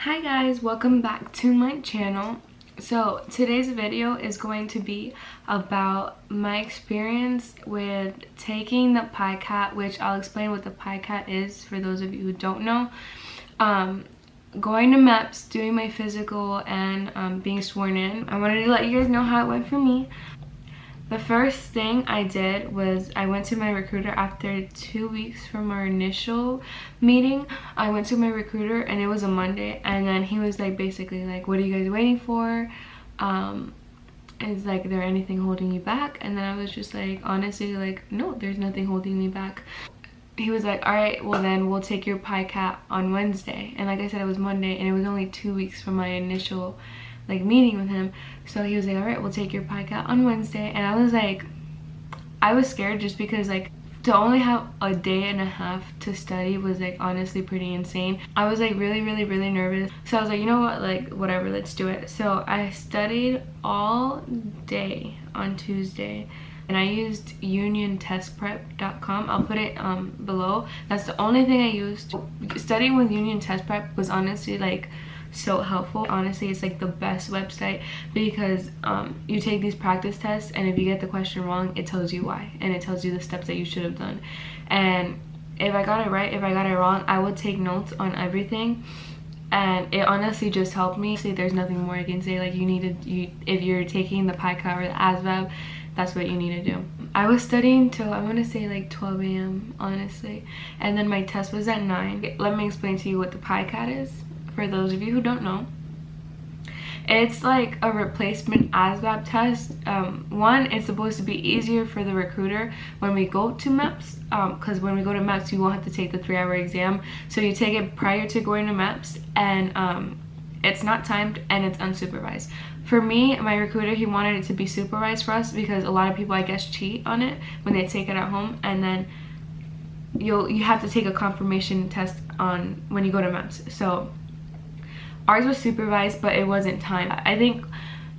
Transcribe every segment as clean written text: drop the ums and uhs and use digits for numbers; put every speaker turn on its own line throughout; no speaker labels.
Hi guys, welcome back to my channel. So today's video is going to be about my experience with taking the Picat, which I'll explain what the Picat is for those of you who don't know. Going to Meps, doing my physical, and being sworn in. I wanted to let you guys know how it went for me. The first thing I did was I went to my recruiter after 2 weeks from our initial meeting. I went to my recruiter and it was a Monday, and then he was like basically like, what are you guys waiting for? Is like, there anything holding you back? And then I was just like, honestly, like, no, there's nothing holding me back. He was like, all right, well then we'll take your Picat on Wednesday. And like I said, it was Monday and it was only 2 weeks from my initial like meeting with him. So he was like, all right, we'll take your Picat on Wednesday. And I was like, I was scared just because like to only have a day and a half to study was like honestly pretty insane. I was like really nervous. So I was like, you know what, like whatever, let's do it. So I studied all day on Tuesday and I used uniontestprep.com. I'll put it below. That's the only thing I used. Studying with Union Test Prep was honestly like so helpful. Honestly, it's like the best website because you take these practice tests, and if you get the question wrong, it tells you why, and it tells you the steps that you should have done. And if I got it right, if I got it wrong, I would take notes on everything, and it honestly just helped me. See, there's nothing more I can say. Like if you're taking the Picat or the Asvab, that's what you need to do. I was studying till I want to say like 12 a.m. honestly, and then my test was at 9. Let me explain to you what the Picat is. For those of you who don't know, it's like a replacement Asvab test. One, it's supposed to be easier for the recruiter when we go to Meps, because when we go to Meps, you won't have to take the 3-hour exam. So you take it prior to going to Meps, and it's not timed and it's unsupervised. For me, my recruiter, he wanted it to be supervised for us because a lot of people, I guess, cheat on it when they take it at home, and then you have to take a confirmation test on when you go to Meps. So ours was supervised, but it wasn't timed. I think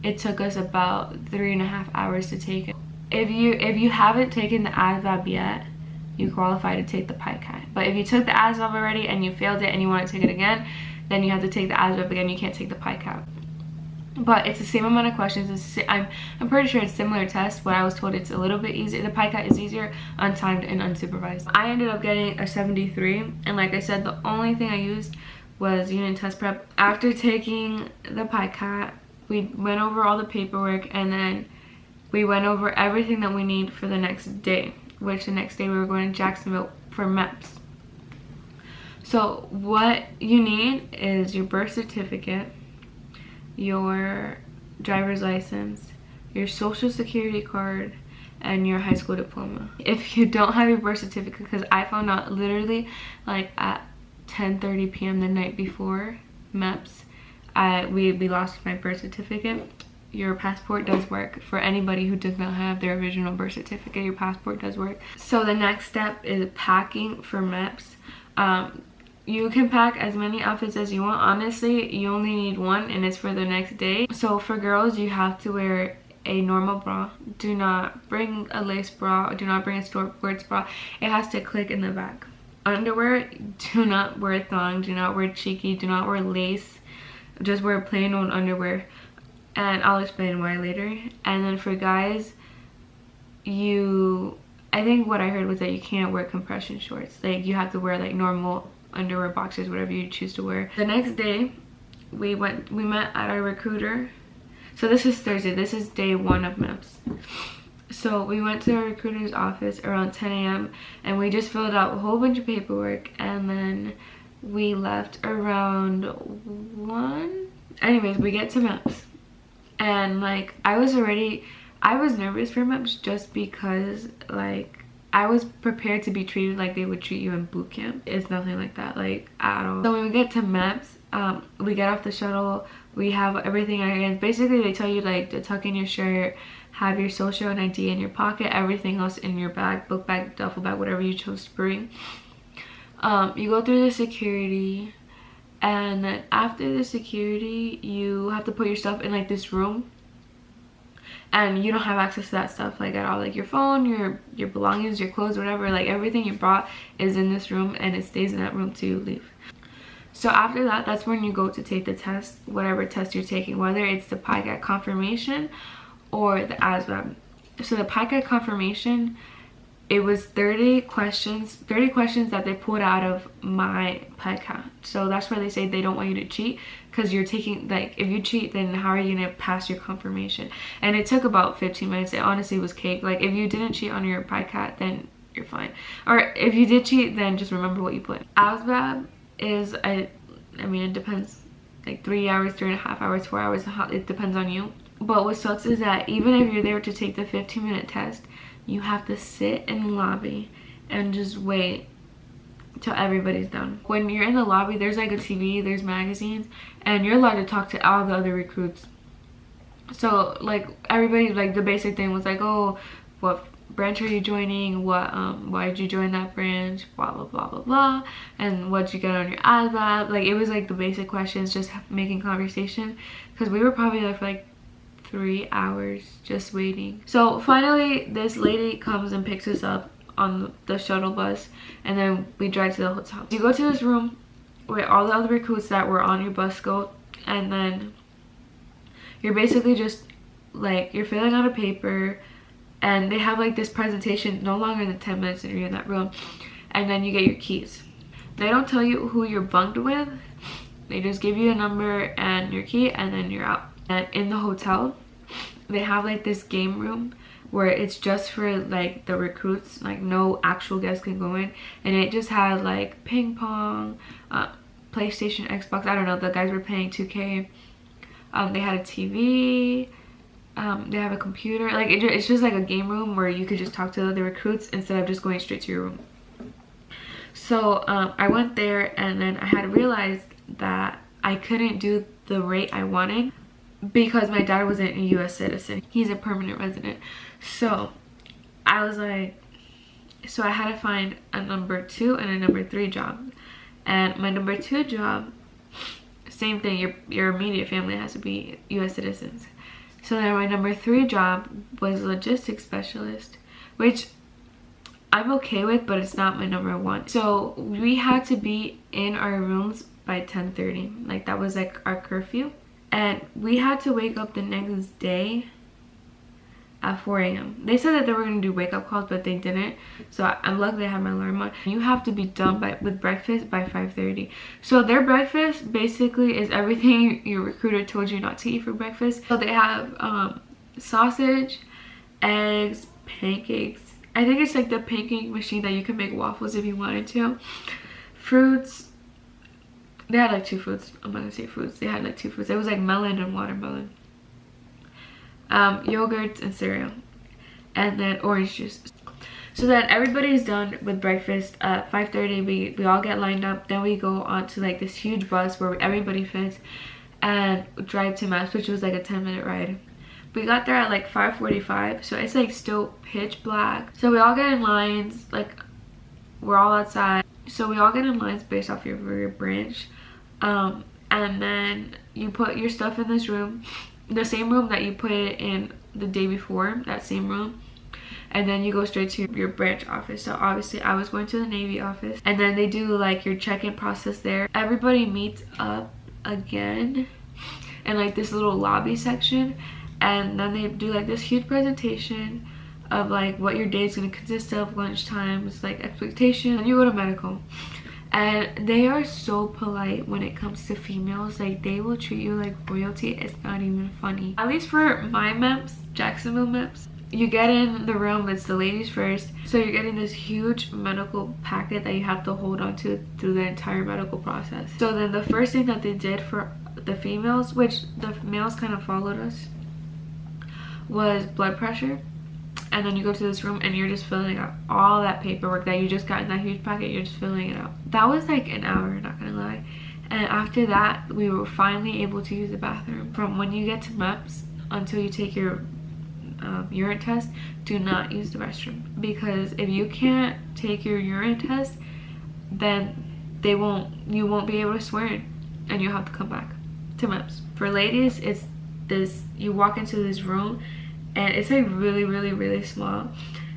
it took us about 3.5 hours to take it. If you haven't taken the Asvab yet, you qualify to take the Picat. But if you took the Asvab already and you failed it and you want to take it again, then you have to take the Asvab again. You can't take the Picat. But it's the same amount of questions. I'm pretty sure it's similar tests, but I was told it's a little bit easier. The Picat is easier, untimed and unsupervised. I ended up getting a 73, and like I said, the only thing I used was Union Test Prep. After taking the Picat, we went over all the paperwork, and then we went over everything that we need for the next day, which the next day we were going to Jacksonville for Meps. So what you need is your birth certificate, your driver's license, your social security card, and your high school diploma. If you don't have your birth certificate, because I found out literally like at 10:30 p.m. the night before Meps, we lost my birth certificate. Your passport does work. For anybody who does not have their original birth certificate, your passport does work. So the next step is packing for Meps. You can pack as many outfits as you want. Honestly, you only need one, and it's for the next day. So for girls, you have to wear a normal bra. Do not bring a lace bra, or do not bring a sports bra. It has to click in the back. Underwear, do not wear thong, do not wear cheeky, do not wear lace, just wear plain old underwear, and I'll explain why later. And then for guys, I think what I heard was that you can't wear compression shorts. Like, you have to wear like normal underwear, boxers, whatever you choose to wear. The next day we met at our recruiter. So this is Thursday, this is day 1 of Meps. So we went to our recruiter's office around 10 a.m. and we just filled out a whole bunch of paperwork, and then we left around 1. Anyways, we get to Meps, and like I was nervous for Meps just because like I was prepared to be treated like they would treat you in boot camp. It's nothing like that, like at all. So when we get to Meps, we get off the shuttle, we have everything in our hands. Basically, they tell you like to tuck in your shirt, have your social and ID in your pocket, everything else in your bag, book bag, duffel bag, whatever you chose to bring. You go through the security, and then after the security, you have to put your stuff in like this room, and you don't have access to that stuff like at all. Like your phone, your belongings, your clothes, whatever, like everything you brought is in this room, and it stays in that room till you leave. So after that, that's when you go to take the test, whatever test you're taking, whether it's the Picat confirmation or the Asvab. So the Picat confirmation, it was 30 questions that they pulled out of my Picat. So that's why they say they don't want you to cheat, because you're taking, like, if you cheat, then how are you gonna pass your confirmation? And it took about 15 minutes. It honestly was cake. Like, if you didn't cheat on your Picat, then you're fine. Or if you did cheat, then just remember what you put. Asvab is I mean, it depends, like 3 hours, 3.5 hours, 4 hours, it depends on you. But what sucks is that even if you're there to take the 15-minute test, you have to sit in the lobby and just wait till everybody's done. When you're in the lobby, there's like a TV, there's magazines, and you're allowed to talk to all the other recruits. So like everybody, like the basic thing was like, oh, what branch are you joining, why did you join that branch, blah blah blah blah blah, and what'd you get on your Asvab. Like, it was like the basic questions, just making conversation, because we were probably there for like 3 hours just waiting. So finally this lady comes and picks us up on the shuttle bus, and then we drive to the hotel. You go to this room where all the other recruits that were on your bus go, and then you're basically just like, you're filling out a paper, and they have like this presentation no longer than 10 minutes and you're in that room, and then you get your keys. They don't tell you who you're bunked with, they just give you a number and your key, and then you're out. And in the hotel they have like this game room where it's just for like the recruits, like no actual guests can go in, and it just has like ping pong, PlayStation, Xbox, I don't know, the guys were playing 2K, they had a TV, they have a computer, like it's just like a game room where you could just talk to the other recruits instead of just going straight to your room. So I went there, and then I had realized that I couldn't do the rate I wanted because my dad wasn't a US citizen, he's a permanent resident. So I was like, so I had to find a number 2 and a number 3 job. And my number 2 job, same thing, your immediate family has to be US citizens. So then my number 3 job was logistics specialist, which I'm okay with, but it's not my number 1. So we had to be in our rooms by 10:30. Like, that was like our curfew. And we had to wake up the next day at 4 a.m. They said that they were going to do wake up calls, but they didn't. So I'm lucky I had my alarm on. You have to be done with breakfast by 5:30. So their breakfast basically is everything your recruiter told you not to eat for breakfast. So they have sausage, eggs, pancakes. I think it's like the pancake machine that you can make waffles if you wanted to. Fruits. They had like 2 fruits. I'm not gonna say fruits. They had like 2 fruits. It was like melon and watermelon. Yogurts and cereal, and then orange juice. So then everybody's done with breakfast at 5:30. We all get lined up, then we go on to like this huge bus where everybody fits and drive to Meps, which was like a 10-minute ride. We got there at like 5:45, so it's like still pitch black. So we all get in lines, like we're all outside, so we all get in lines based off your branch, and then you put your stuff in this room, the same room that you put it in the day before, that same room, and then you go straight to your branch office. So obviously I was going to the Navy office, and then they do like your check-in process there. Everybody meets up again in like this little lobby section, and then they do like this huge presentation of like what your day is going to consist of, lunch times, like expectations, and you go to medical. And they are so polite when it comes to females. Like, they will treat you like royalty. It's not even funny. At least for my Meps, Jacksonville Meps, you get in the room, it's the ladies first. So you're getting this huge medical packet that you have to hold on to through the entire medical process. So then the first thing that they did for the females, which the males kind of followed us, was blood pressure. And then you go to this room and you're just filling out all that paperwork that you just got in that huge packet. You're just filling it out. That was like an hour, not gonna lie. And after that, we were finally able to use the bathroom. From when you get to Meps until you take your urine test, do not use the restroom, because if you can't take your urine test, then you won't be able to swear in, and you'll have to come back to Meps. For ladies, it's this, you walk into this room and it's like really small,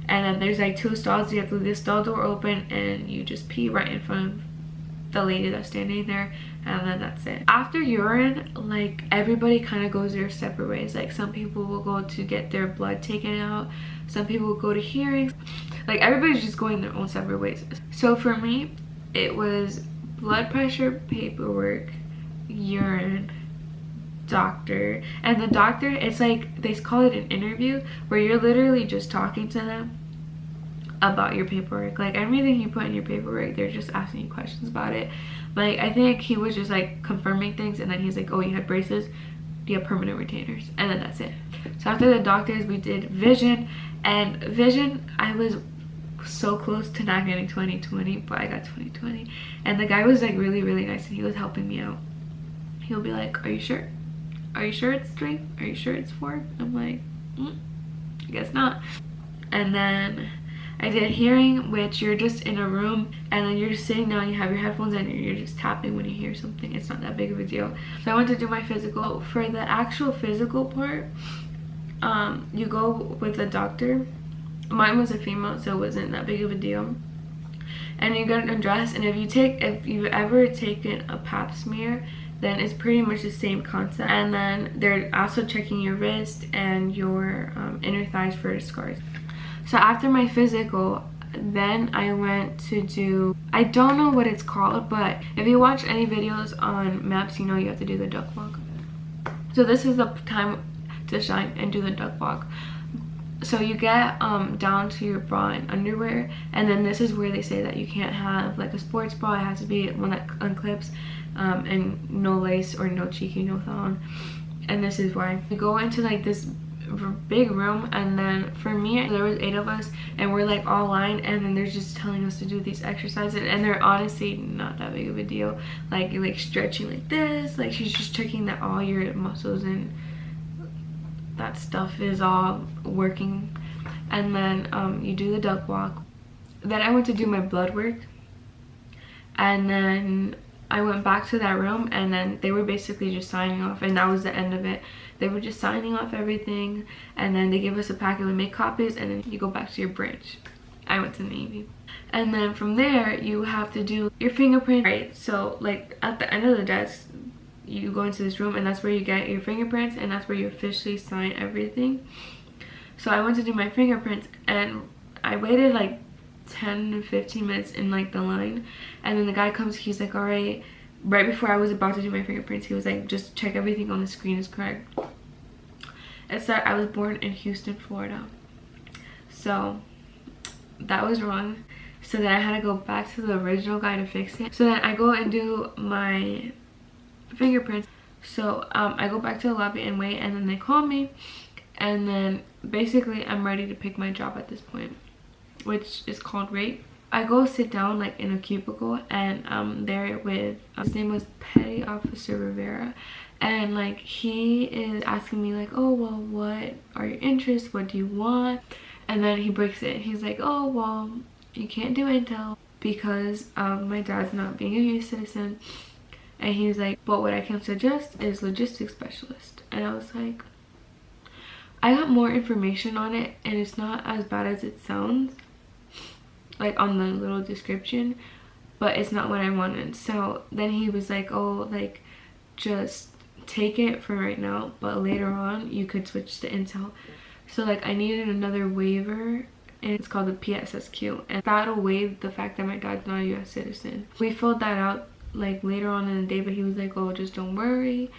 and then there's like 2 stalls. You have to leave the stall door open and you just pee right in front of the lady that's standing there and then that's it. After urine, like everybody kind of goes their separate ways. Like some people will go to get their blood taken out, some people will go to hearings. Like everybody's just going their own separate ways. So for me, it was blood pressure, paperwork, urine, doctor. And the doctor, it's like they call it an interview where you're literally just talking to them about your paperwork. Like everything you put in your paperwork, they're just asking you questions about it. Like I think he was just like confirming things, and then he's like, oh, you had braces, you have permanent retainers, and then that's it. So after the doctors, we did vision. And vision, I was so close to not getting 20/20, but I got 20/20. And the guy was like really nice, and he was helping me out. He'll be like, are you sure? Are you sure it's 3? Are you sure it's 4? I'm like, I guess not. And then I did hearing, which you're just in a room and then you're just sitting down, you have your headphones and you're just tapping when you hear something. It's not that big of a deal. So I went to do my physical. For the actual physical part, you go with a doctor. Mine was a female, so it wasn't that big of a deal. And you get undressed, and if you've ever taken a pap smear, then it's pretty much the same concept. And then they're also checking your wrist and your inner thighs for scars. So after my physical, then I went to do, I don't know what it's called, but if you watch any videos on Meps, you know you have to do the duck walk. So this is the time to shine and do the duck walk. So you get down to your bra and underwear, and then this is where they say that you can't have like a sports bra. It has to be one that unclips, and no lace or no cheeky, no thong. And this is why. You go into like this big room, and then for me there was 8 of us, and we're like all lined, and then they're just telling us to do these exercises, and they're honestly not that big of a deal. Like you're like stretching like this, like she's just checking that all your muscles and that stuff is all working. And then you do the duck walk. Then I went to do my blood work, and then I went back to that room, and then they were basically just signing off, and that was the end of it. They were just signing off everything, and then they give us a packet, we make copies, and then you go back to your branch. I went to Navy. And then from there, you have to do your fingerprint, right? So like at the end of the desk, you go into this room, and that's where you get your fingerprints, and that's where you officially sign everything. So I went to do my fingerprints, and I waited like 10 to 15 minutes in like the line, and then the guy comes, he's like, all right before I was about to do my fingerprints, he was like, just check everything on the screen is correct. It said I was born in Houston, Florida, so that was wrong. So then I had to go back to the original guy to fix it. So then I go and do my fingerprints. So I go back to the lobby and wait, and then they call me, and then basically I'm ready to pick my job at this point, which is called rate. I go sit down like in a cubicle, and I'm there with, his name was Petty Officer Rivera, and like he is asking me like, oh well, what are your interests, what do you want? And then he breaks it. He's like, oh well, you can't do intel because my dad's not being a US citizen. And he's like, but what I can suggest is logistics specialist. And I was like, I got more information on it, and it's not as bad as it sounds, like on the little description, but it's not what I wanted. So then he was like, oh, like just take it for right now, but later on you could switch to intel. So like I needed another waiver, and it's called the PSSQ, and that'll waive the fact that my dad's not a US citizen. We filled that out like later on in the day, but he was like, oh, just don't worry,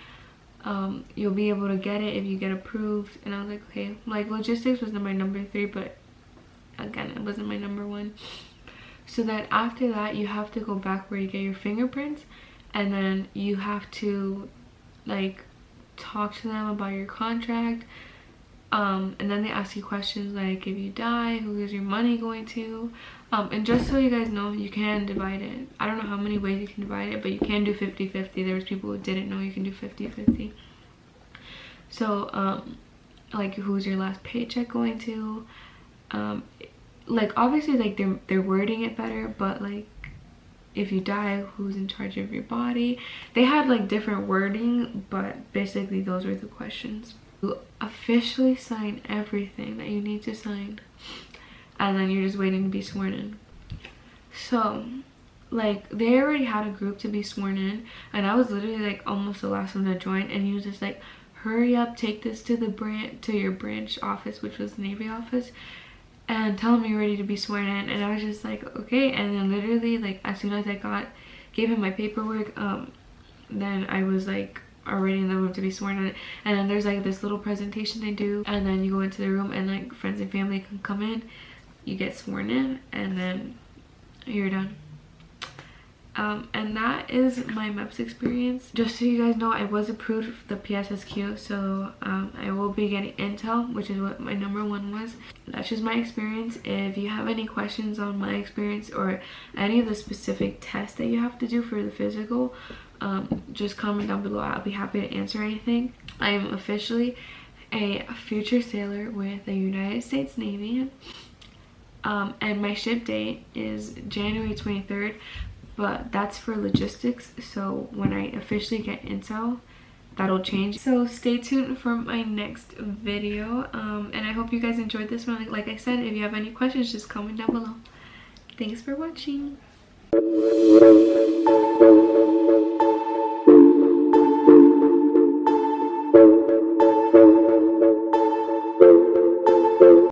you'll be able to get it if you get approved. And I was like, okay. Like logistics was my number 3, but again, it wasn't my number 1. So then after that, you have to go back where you get your fingerprints, and then you have to like talk to them about your contract, and then they ask you questions like, if you die, who is your money going to? And just so you guys know, you can divide it. I don't know how many ways you can divide it, but you can do 50-50. There was people who didn't know you can do 50-50. So like who's your last paycheck going to? Like obviously like they're wording it better, but like if you die, who's in charge of your body? They had like different wording, but basically those were the questions. You officially sign everything that you need to sign, and then you're just waiting to be sworn in. So like they already had a group to be sworn in, and I was literally like almost the last one to join, and he was just like, hurry up, take this to your branch office, which was the Navy office, and tell them you're ready to be sworn in. And I was just like, okay. And then literally like as soon as I gave him my paperwork, then I was like already in the room to be sworn in. And then there's like this little presentation they do, and then you go into the room and like friends and family can come in, you get sworn in, and then you're done. And that is my Meps experience. Just so you guys know, I was approved for the PSSQ, so I will be getting Intel, which is what my number 1 was. That's just my experience. If you have any questions on my experience or any of the specific tests that you have to do for the physical, just comment down below. I'll be happy to answer anything. I am officially a future sailor with the United States Navy, and my ship date is January 23rd. But that's for logistics, so when I officially get intel, that'll change. So stay tuned for my next video, and I hope you guys enjoyed this one. Like I said, if you have any questions, just comment down below. Thanks for watching.